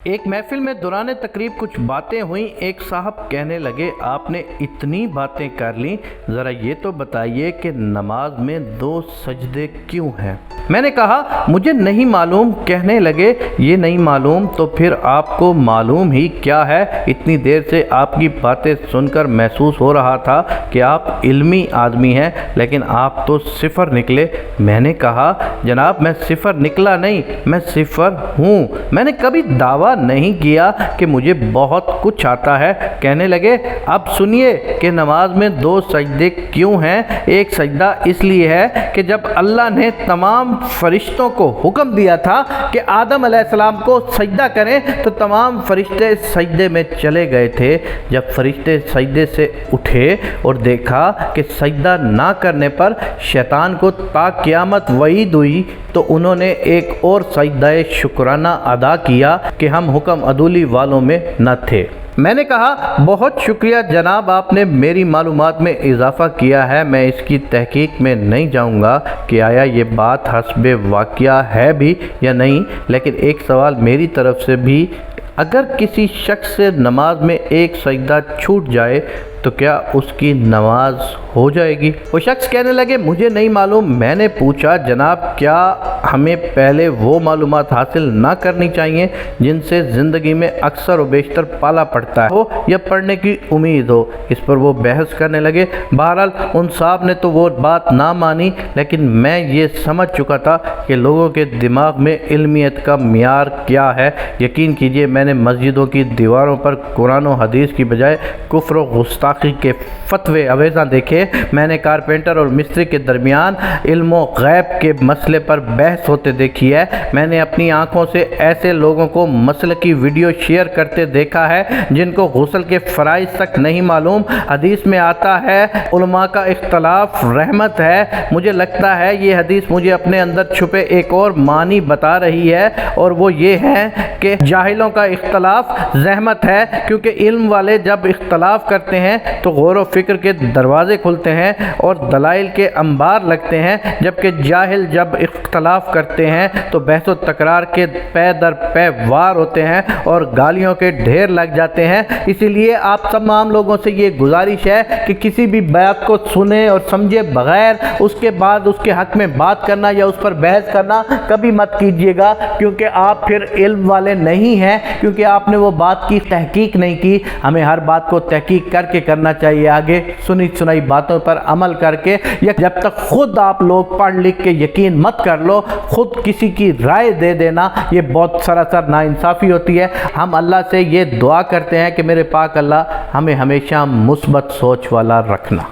ایک محفل میں دوران تقریب کچھ باتیں ہوئیں۔ ایک صاحب کہنے لگے، آپ نے اتنی باتیں کر لیں، ذرا یہ تو بتائیے کہ نماز میں 2 سجدے کیوں ہیں؟ میں نے کہا مجھے نہیں معلوم۔ کہنے لگے یہ نہیں معلوم تو پھر آپ کو معلوم ہی کیا ہے؟ اتنی دیر سے آپ کی باتیں سن کر محسوس ہو رہا تھا کہ آپ علمی آدمی ہیں، لیکن آپ تو صفر نکلے۔ میں نے کہا جناب میں صفر نکلا نہیں، میں صفر ہوں۔ میں نے کبھی دعویٰ نہیں کیا کہ مجھے بہت کچھ آتا ہے۔ کہنے لگے اب سنیے کہ نماز میں 2 سجدے کیوں ہیں۔ ایک سجدہ اس لیے ہے کہ جب اللہ نے تمام فرشتوں کو حکم دیا تھا کہ آدم علیہ السلام کو سجدہ کریں تو تمام فرشتے سجدے میں چلے گئے تھے۔ جب فرشتے سجدے سے اٹھے اور دیکھا کہ سجدہ نہ کرنے پر شیطان کو تا قیامت وعید ہوئی تو انہوں نے ایک اور سجدہ شکرانہ ادا کیا کہ ہم حکم عدولی والوں میں نہ تھے۔ میں نے کہا بہت شکریہ جناب، آپ نے میری معلومات میں اضافہ کیا ہے۔ میں اس کی تحقیق میں نہیں جاؤں گا کہ آیا یہ بات حسب واقعہ ہے بھی یا نہیں، لیکن ایک سوال میری طرف سے بھی، اگر کسی شخص سے نماز میں ایک سجدہ چھوٹ جائے تو کیا اس کی نماز ہو جائے گی؟ وہ شخص کہنے لگے مجھے نہیں معلوم۔ میں نے پوچھا جناب کیا ہمیں پہلے وہ معلومات حاصل نہ کرنی چاہیے جن سے زندگی میں اکثر و بیشتر پالا پڑتا ہو یا پڑھنے کی امید ہو؟ اس پر وہ بحث کرنے لگے۔ بہرحال ان صاحب نے تو وہ بات نہ مانی، لیکن میں یہ سمجھ چکا تھا کہ لوگوں کے دماغ میں علمیت کا معیار کیا ہے۔ یقین کیجئے میں نے مسجدوں کی دیواروں پر قرآن و حدیث کی بجائے کفر و گستاخی کے فتوے اویزاں دیکھے۔ میں نے کارپینٹر اور مستری کے درمیان علم و غیب کے مسئلے پر بحث ہوتے دیکھی ہے۔ میں نے اپنی آنکھوں سے ایسے لوگوں کو مسئلے کی ویڈیو شیئر کرتے دیکھا ہے جن کو غسل کے فرائض تک نہیں معلوم۔ حدیث میں آتا ہے علماء کا اختلاف رحمت ہے۔ مجھے لگتا ہے یہ حدیث مجھے اپنے اندر چھپے ایک اور معنی بتا رہی ہے، اور وہ یہ ہے کہ جاہلوں کا اختلاف رحمت ہے، کیونکہ علم والے جب اختلاف کرتے ہیں تو غور و فکر کے دروازے کھلتے ہیں اور دلائل کے انبار لگتے ہیں، جبکہ جاہل جب اختلاف کرتے ہیں تو بحث و تکرار کے پے در پے وار ہوتے ہیں اور گالیوں کے ڈھیر لگ جاتے ہیں۔ اسی لیے آپ تمام لوگوں سے یہ گزارش ہے کہ کسی بھی بات کو سنے اور سمجھے بغیر اس کے بعد اس کے حق میں بات کرنا یا اس پر بحث کرنا کبھی مت کیجیے گا، کیونکہ آپ پھر علم والے نہیں ہیں، کیونکہ آپ نے وہ بات کی تحقیق نہیں کی۔ ہمیں ہر بات کو تحقیق کر کے کرنا چاہیے، آگے سنی سنائی باتوں پر عمل کر کے۔ جب تک خود آپ لوگ پڑھ لکھ کے یقین مت کر لو، خود کسی کی رائے دے دینا، یہ بہت سراسر ناانصافی ہوتی ہے۔ ہم اللہ سے یہ دعا کرتے ہیں کہ میرے پاک اللہ ہمیں ہمیشہ مثبت سوچ والا رکھنا۔